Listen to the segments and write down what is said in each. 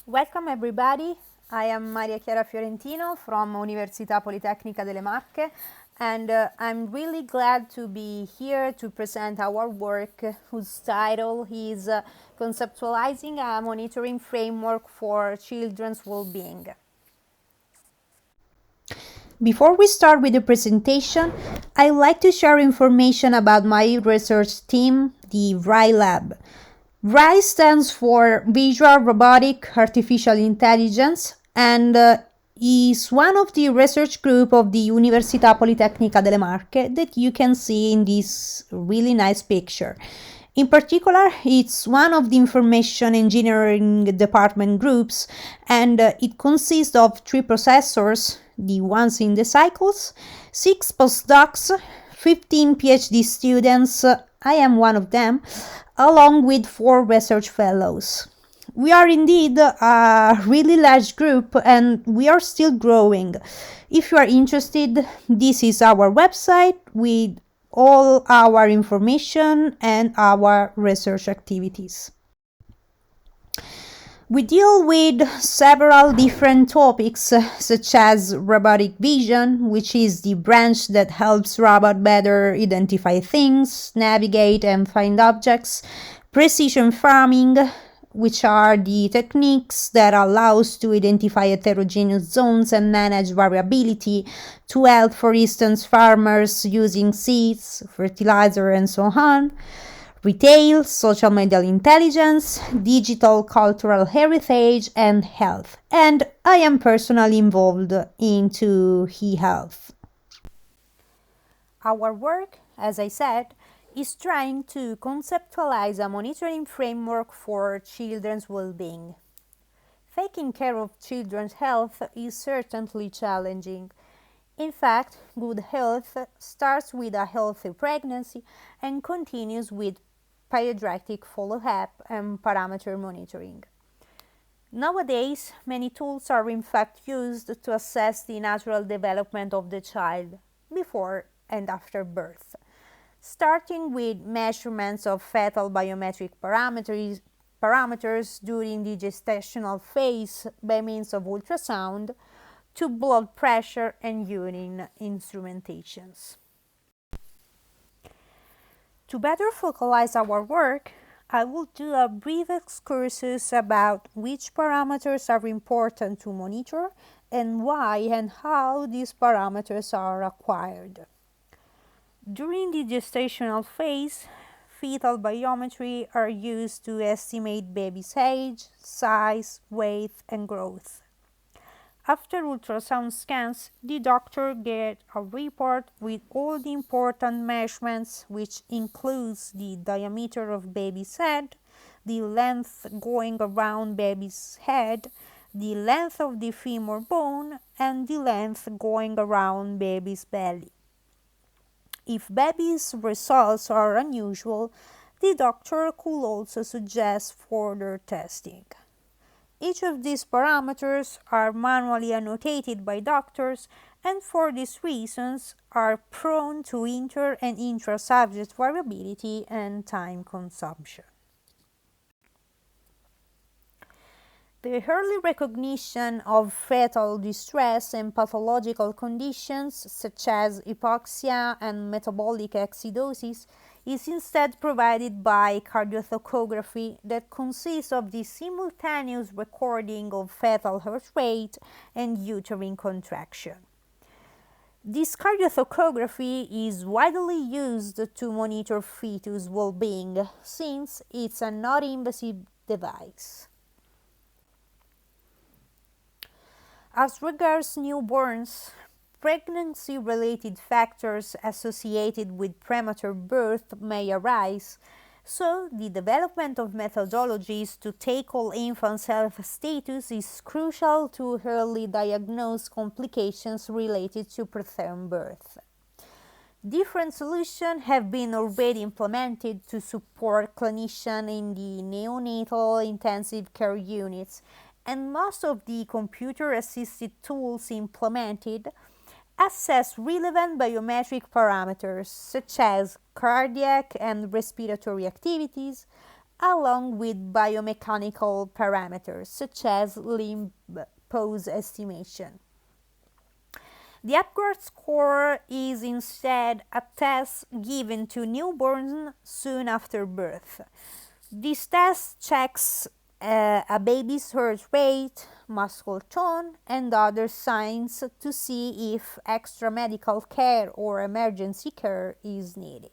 Welcome everybody. I am Maria Chiara Fiorentino from Università Politecnica delle Marche, and I'm really glad to be here to present our work whose title is Conceptualizing a Monitoring Framework for Children's Well-Being. Before we start with the presentation, I'd like to share information about my research team, the VRI Lab. VRI stands for Visual Robotic Artificial Intelligence and is one of the research group of the Università Politecnica delle Marche that you can see in this really nice picture. In particular, it's one of the information engineering department groups, and it consists of 3 professors, the ones in the cycles, 6 postdocs, 15 PhD students, I am one of them, along with 4 research fellows. We are indeed a really large group and we are still growing. If you are interested, this is our website with all our information and our research activities. We deal with several different topics, such as robotic vision, which is the branch that helps robots better identify things, navigate and find objects, precision farming, which are the techniques that allow us to identify heterogeneous zones and manage variability to help, for instance, farmers using seeds, fertilizer, and so on. Retail, social media intelligence, digital cultural heritage, and health. And I am personally involved into e-health. Our work, as I said, is trying to conceptualize a monitoring framework for children's well-being. Taking care of children's health is certainly challenging. In fact, good health starts with a healthy pregnancy and continues with pediatric follow-up and parameter monitoring. Nowadays, many tools are in fact used to assess the natural development of the child before and after birth, starting with measurements of fetal biometric parameters during the gestational phase by means of ultrasound to blood pressure and urine instrumentations. To better focalize our work, I will do a brief excursus about which parameters are important to monitor and why and how these parameters are acquired. During the gestational phase, fetal biometry are used to estimate baby's age, size, weight, and growth. After ultrasound scans, the doctor gets a report with all the important measurements, which includes the diameter of baby's head, the length going around baby's head, the length of the femur bone, and the length going around baby's belly. If baby's results are unusual, the doctor could also suggest further testing. Each of these parameters are manually annotated by doctors and for these reasons are prone to inter- and intra-subject variability and time consumption. The early recognition of fetal distress and pathological conditions such as hypoxia and metabolic acidosis is instead provided by cardiothochography that consists of the simultaneous recording of fetal heart rate and uterine contraction. This cardiothochography is widely used to monitor fetus well-being since it's a non-invasive device. As regards newborns, pregnancy-related factors associated with premature birth may arise, so the development of methodologies to tackle infants' health status is crucial to early diagnose complications related to preterm birth. Different solutions have been already implemented to support clinicians in the neonatal intensive care units, and most of the computer-assisted tools implemented assess relevant biometric parameters such as cardiac and respiratory activities, along with biomechanical parameters such as limb pose estimation. The Apgar score is instead a test given to newborns soon after birth. This test checks a baby's heart rate, muscle tone, and other signs to see if extra medical care or emergency care is needed.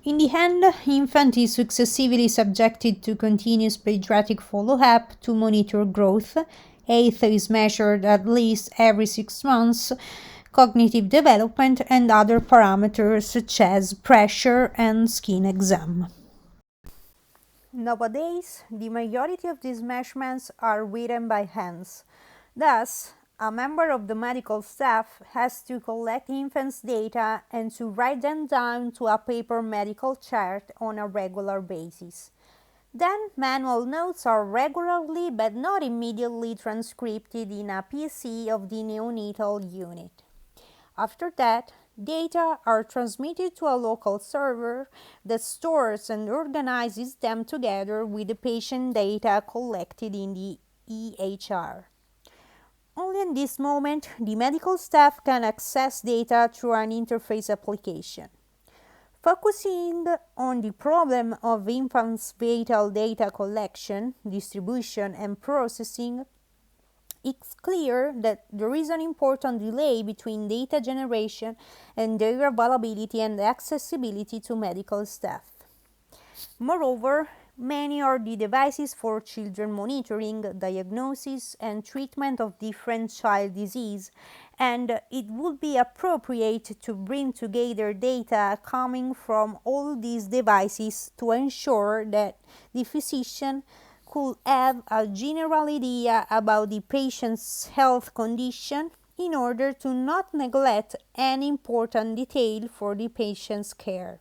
In the end, infant is successively subjected to continuous pediatric follow-up to monitor growth. Health is measured at least every 6 months, cognitive development, and other parameters such as pressure and skin exam. Nowadays, the majority of these measurements are written by hands. Thus, a member of the medical staff has to collect infants' data and to write them down to a paper medical chart on a regular basis. Then, manual notes are regularly but not immediately transcribed in a PC of the neonatal unit. After that, data are transmitted to a local server that stores and organizes them together with the patient data collected in the EHR. Only in this moment, the medical staff can access data through an interface application. Focusing on the problem of infants' vital data collection, distribution, and processing, it's clear that there is an important delay between data generation and their availability and accessibility to medical staff. Moreover, many are the devices for children monitoring, diagnosis, and treatment of different child disease, and it would be appropriate to bring together data coming from all these devices to ensure that the physician could have a general idea about the patient's health condition in order to not neglect any important detail for the patient's care.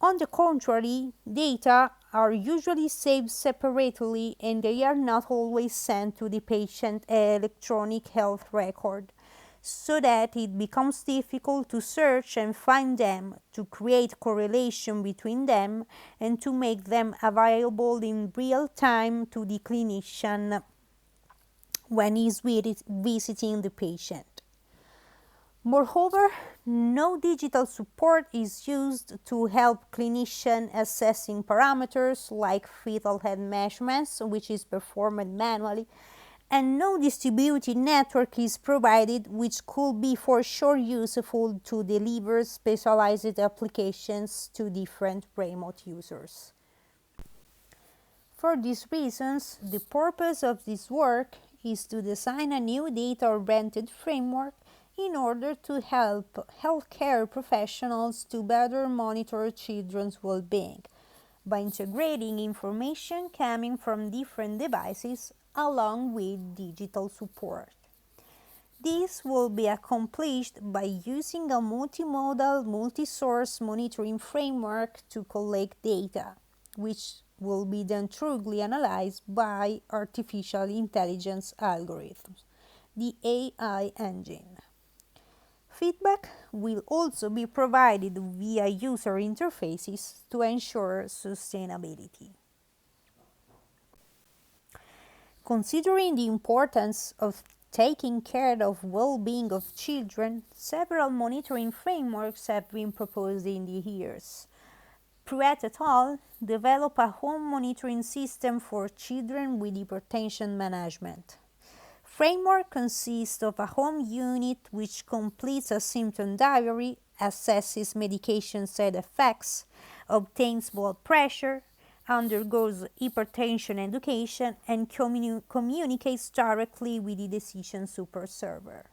On the contrary, data are usually saved separately and they are not always sent to the patient electronic health record, so that it becomes difficult to search and find them, to create correlation between them, and to make them available in real time to the clinician when he is visiting the patient. Moreover, no digital support is used to help clinician assessing parameters like fetal head measurements, which is performed manually, and no distributed network is provided, which could be for sure useful to deliver specialized applications to different remote users. For these reasons, the purpose of this work is to design a new data-oriented framework in order to help healthcare professionals to better monitor children's well-being by integrating information coming from different devices along with digital support. This will be accomplished by using a multimodal, multi-source monitoring framework to collect data, which will be then thoroughly analyzed by artificial intelligence algorithms, the AI engine. Feedback will also be provided via user interfaces to ensure sustainability. Considering the importance of taking care of well-being of children, several monitoring frameworks have been proposed in the years. Pruett et al. Developed a home monitoring system for children with hypertension management. Framework consists of a home unit which completes a symptom diary, assesses medication side effects, obtains blood pressure, undergoes hypertension education, and communicates directly with the decision super server.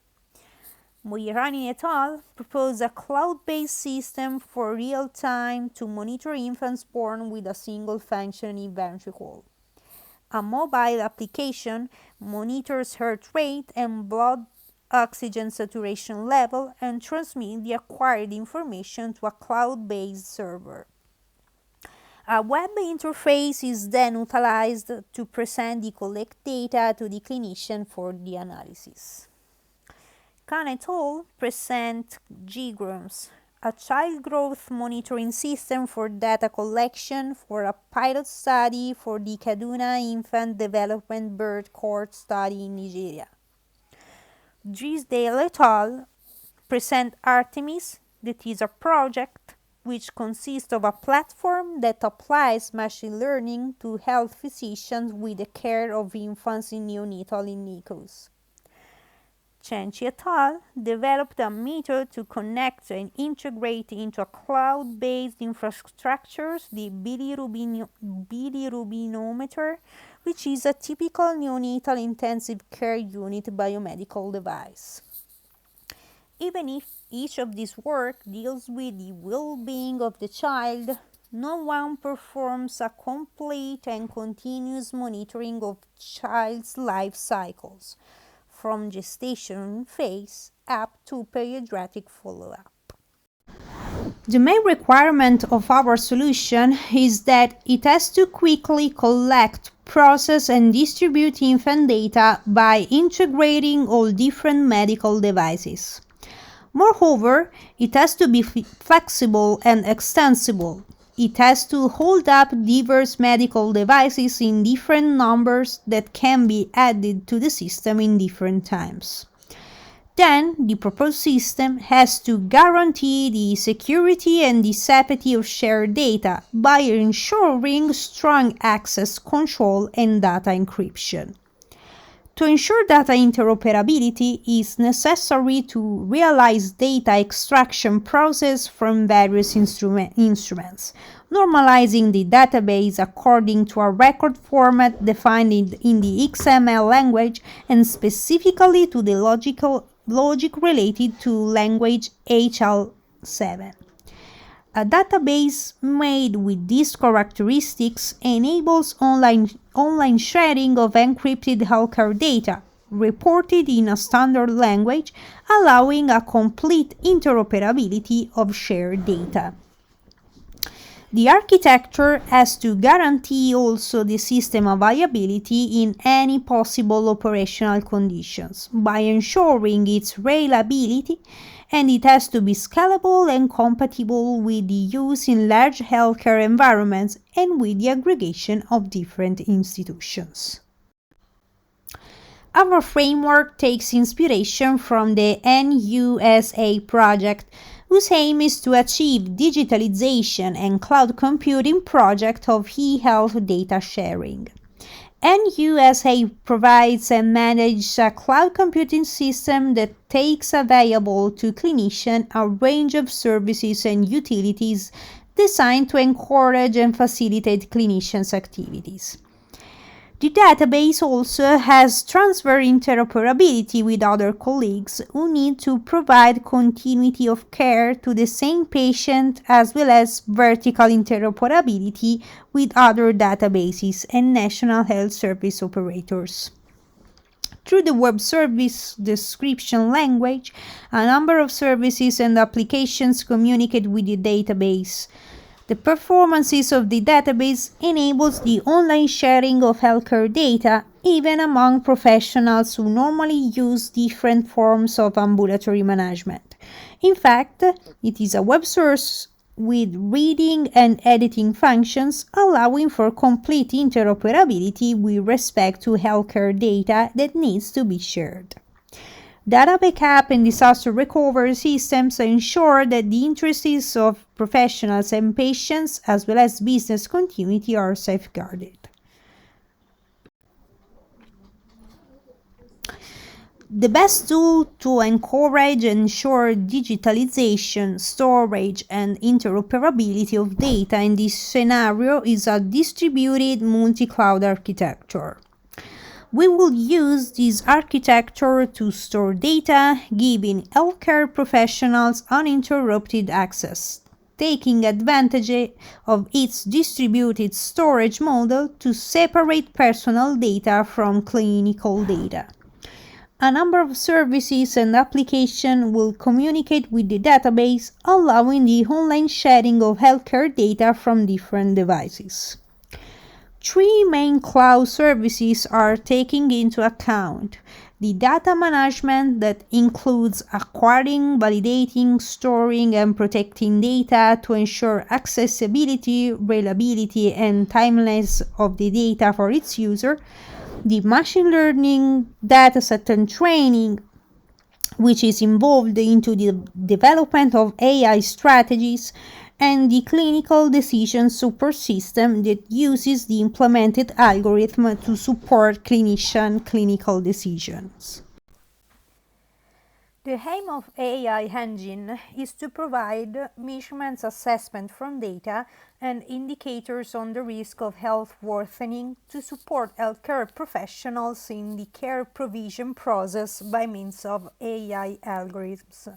Moirani et al. Proposed a cloud-based system for real-time to monitor infants born with a single functioning ventricle. A mobile application monitors heart rate and blood oxygen saturation level and transmits the acquired information to a cloud-based server. A web interface is then utilized to present the collected data to the clinician for the analysis. Khan et al. Present GGROMS, a child growth monitoring system for data collection for a pilot study for the Kaduna Infant Development Birth Court study in Nigeria. Drisdale et al. Present Artemis, that is a project which consists of a platform that applies machine learning to help physicians with the care of infants in neonatal in NICUs. Cenci et al. Developed a method to connect and integrate into a cloud-based infrastructures the bilirubinometer, which is a typical neonatal intensive care unit biomedical device. Even if each of these work deals with the well-being of the child, no one performs a complete and continuous monitoring of child's life cycles, from gestation phase up to pediatric follow-up. The main requirement of our solution is that it has to quickly collect, process, and distribute infant data by integrating all different medical devices. Moreover, it has to be flexible and extensible. It has to hold up diverse medical devices in different numbers that can be added to the system in different times. Then, the proposed system has to guarantee the security and the safety of shared data by ensuring strong access control and data encryption. To ensure data interoperability, it is necessary to realize data extraction process from various instruments, normalizing the database according to a record format defined in the XML language and specifically to the logic related to language HL7. A database made with these characteristics enables online sharing of encrypted healthcare data, reported in a standard language, allowing a complete interoperability of shared data. The architecture has to guarantee also the system viability in any possible operational conditions by ensuring its reliability, and it has to be scalable and compatible with the use in large healthcare environments and with the aggregation of different institutions. Our framework takes inspiration from the NUSA project, whose aim is to achieve digitalization and cloud computing project of e-health data sharing. NUSA provides and manages a cloud computing system that takes available to clinicians a range of services and utilities designed to encourage and facilitate clinicians' activities. The database also has transfer interoperability with other colleagues who need to provide continuity of care to the same patient, as well as vertical interoperability with other databases and national health service operators. Through the web service description language, a number of services and applications communicate with the database. The performances of the database enables the online sharing of healthcare data even among professionals who normally use different forms of ambulatory management. In fact, it is a web source with reading and editing functions, allowing for complete interoperability with respect to healthcare data that needs to be shared. Data backup and disaster recovery systems ensure that the interests of professionals and patients, as well as business continuity, are safeguarded. The best tool to encourage and ensure digitalization, storage, and interoperability of data in this scenario is a distributed multi-cloud architecture. We will use this architecture to store data, giving healthcare professionals uninterrupted access, taking advantage of its distributed storage model to separate personal data from clinical data. A number of services and applications will communicate with the database, allowing the online sharing of healthcare data from different devices. Three main cloud services are taken into account: The data management that includes acquiring, validating, storing, and protecting data to ensure accessibility, reliability, and timeliness of the data for its user. The machine learning dataset and training, which is involved into the development of AI strategies, and the clinical decision support system that uses the implemented algorithm to support clinician clinical decisions. The aim of AI engine is to provide measurements assessment from data and indicators on the risk of health worsening to support healthcare professionals in the care provision process by means of AI algorithms.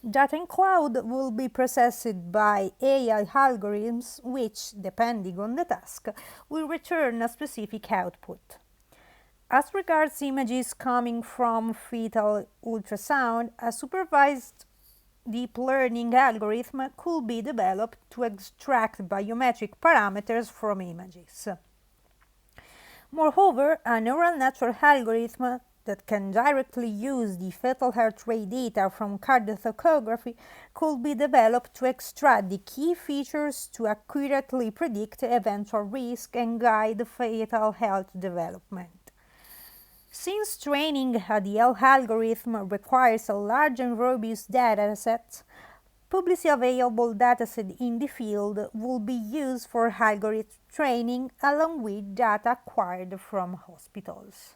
Data in cloud will be processed by AI algorithms which, depending on the task, will return a specific output. As regards images coming from fetal ultrasound, a supervised deep learning algorithm could be developed to extract biometric parameters from images. Moreover, a neural network algorithm that can directly use the fetal heart rate data from cardiothoography could be developed to extract the key features to accurately predict eventual risk and guide fetal health development. Since training a DL algorithm requires a large and robust dataset, publicly available dataset in the field will be used for algorithm training along with data acquired from hospitals.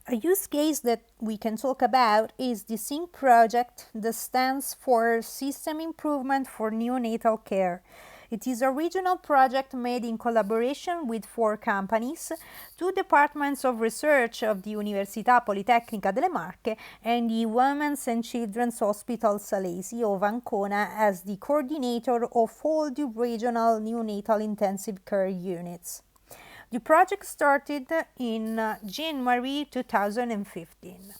A use case that we can talk about is the SYNC project that stands for System Improvement for Neonatal Care. It is a regional project made in collaboration with 4 companies, 2 departments of research of the Università Politecnica delle Marche and the Women's and Children's Hospital Salesi of Ancona as the coordinator of all the regional neonatal intensive care units. The project started in January 2015.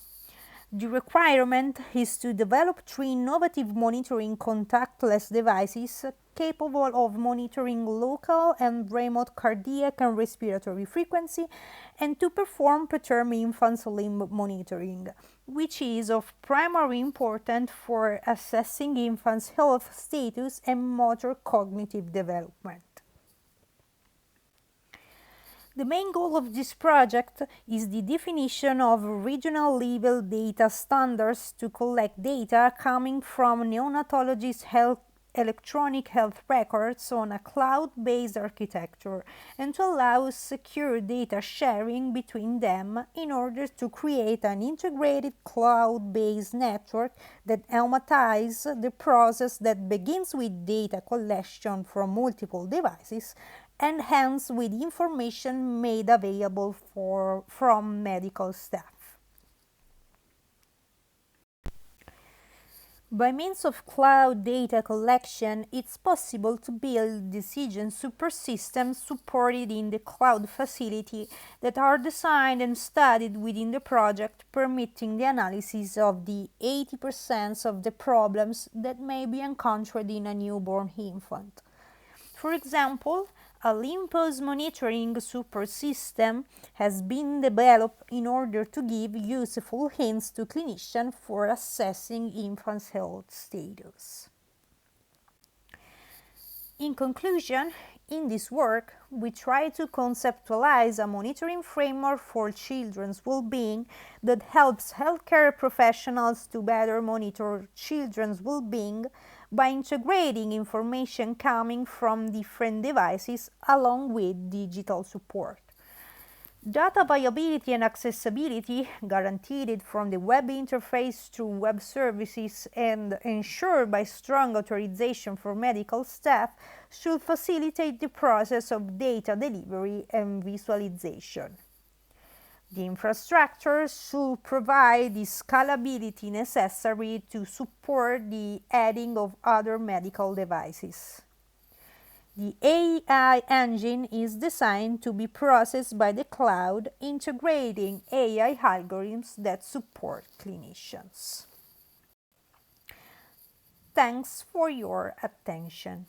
The requirement is to develop 3 innovative monitoring contactless devices capable of monitoring local and remote cardiac and respiratory frequency and to perform preterm infants limb monitoring, which is of primary importance for assessing infants' health status and motor cognitive development. The main goal of this project is the definition of regional level data standards to collect data coming from neonatologists' electronic health records on a cloud-based architecture and to allow secure data sharing between them in order to create an integrated cloud-based network that automatizes the process that begins with data collection from multiple devices and hence with information made available from medical staff. By means of cloud data collection, it's possible to build decision support systems supported in the cloud facility that are designed and studied within the project, permitting the analysis of the 80% of the problems that may be encountered in a newborn infant. For example, a limb pulse monitoring support system has been developed in order to give useful hints to clinicians for assessing infants' health status. In conclusion, in this work, we try to conceptualize a monitoring framework for children's well-being that helps healthcare professionals to better monitor children's well-being by integrating information coming from different devices along with digital support. Data viability and accessibility, guaranteed from the web interface through web services and ensured by strong authorization for medical staff, should facilitate the process of data delivery and visualization. The infrastructure should provide the scalability necessary to support the adding of other medical devices. The AI engine is designed to be processed by the cloud, integrating AI algorithms that support clinicians. Thanks for your attention.